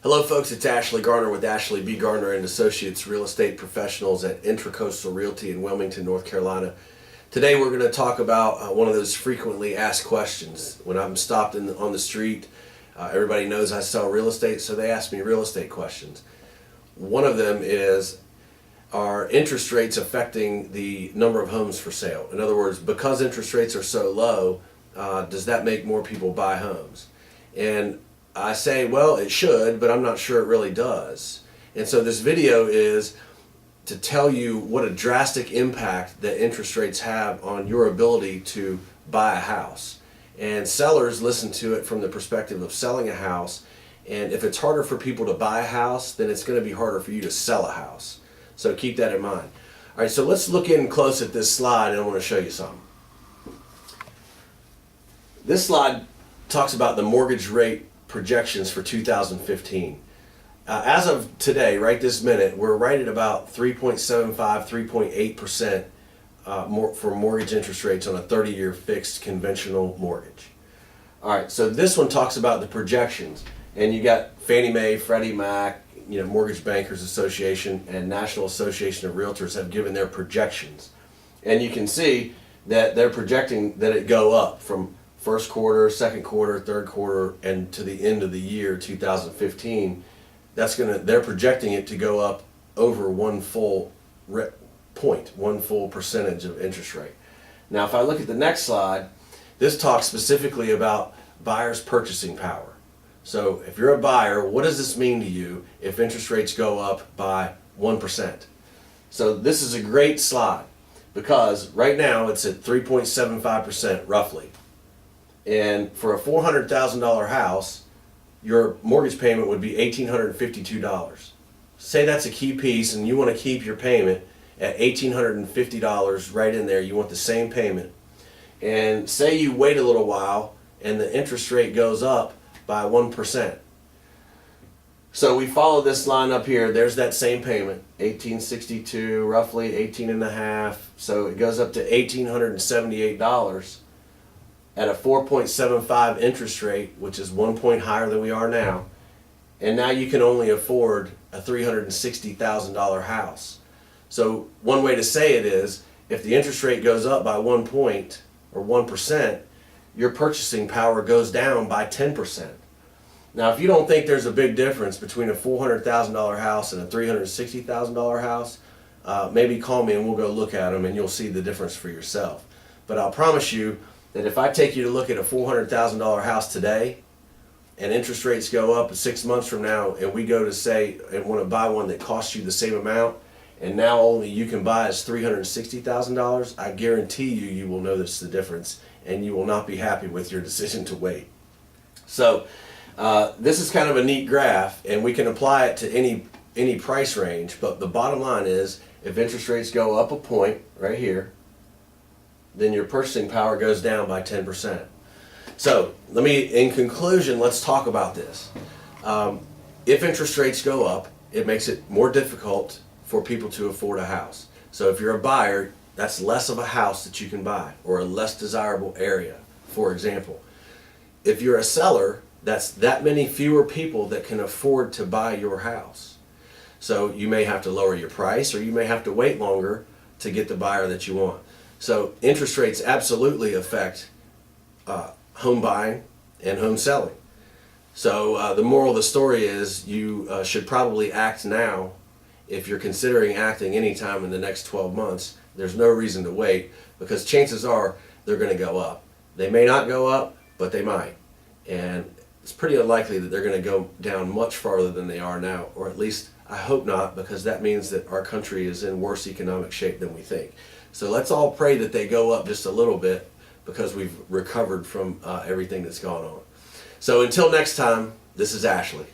Hello folks, it's Ashley Garner with Ashley B. Garner and Associates Real Estate Professionals at Intracoastal Realty in Wilmington, North Carolina. Today we're going to talk about one of those frequently asked questions. When I'm stopped on the street, everybody knows I sell real estate, so they ask me real estate questions. One of them is, are interest rates affecting the number of homes for sale? In other words, because interest rates are so low, does that make more people buy homes? And I say, well, it should, but I'm not sure it really does. And so this video is to tell you what a drastic impact that interest rates have on your ability to buy a house. And sellers listen to it from the perspective of selling a house. And if it's harder for people to buy a house, then it's going to be harder for you to sell a house. So keep that in mind. All right, so let's look in close at this slide, and I want to show you something. This slide talks about the mortgage rate projections for 2015. As of today, right this minute, we're right at about 3.75, 3.8% for mortgage interest rates on a 30-year fixed conventional mortgage. All right, so this one talks about the projections, and you got Fannie Mae, Freddie Mac, Mortgage Bankers Association, and National Association of Realtors have given their projections, and you can see that they're projecting that it go up from first quarter, second quarter, third quarter, and to the end of the year 2015. They're projecting it to go up over one full percentage of interest rate. Now, if I look at the next slide, this talks specifically about buyers' purchasing power. So if you're a buyer, what does this mean to you if interest rates go up by 1%? So this is a great slide because right now it's at 3.75% roughly. And for a $400,000 house, your mortgage payment would be $1,852. Say that's a key piece and you want to keep your payment at $1,850 right in there. You want the same payment. And say you wait a little while and the interest rate goes up by 1%. So we follow this line up here. There's that same payment, $1,862, roughly 18 and a half. So it goes up to $1,878 at a 4.75 interest rate, which is 1 point higher than we are now. And now you can only afford a $360,000 house. So one way to say it is, if the interest rate goes up by 1 point or 1%, your purchasing power goes down by 10%. Now, if you don't think there's a big difference between a $400,000 house and a $360,000 house, maybe call me and we'll go look at them and you'll see the difference for yourself. But I'll promise you that if I take you to look at a $400,000 house today and interest rates go up 6 months from now and we go to say and want to buy one that costs you the same amount and now only you can buy as $360,000, I guarantee you will notice the difference and you will not be happy with your decision to wait. So this is kind of a neat graph and we can apply it to any price range, but the bottom line is if interest rates go up a point right here, then your purchasing power goes down by 10%. So in conclusion, let's talk about this. If interest rates go up, it makes it more difficult for people to afford a house. So if you're a buyer, that's less of a house that you can buy or a less desirable area, for example. If you're a seller, that's that many fewer people that can afford to buy your house. So you may have to lower your price or you may have to wait longer to get the buyer that you want. So interest rates absolutely affect home buying and home selling. So the moral of the story is you should probably act now. If you're considering acting anytime in the next 12 months, there's no reason to wait because chances are they're going to go up. They may not go up, but they might. And it's pretty unlikely that they're going to go down much farther than they are now, or at least I hope not, because that means that our country is in worse economic shape than we think. So let's all pray that they go up just a little bit because we've recovered from everything that's gone on. So until next time, this is Ashley.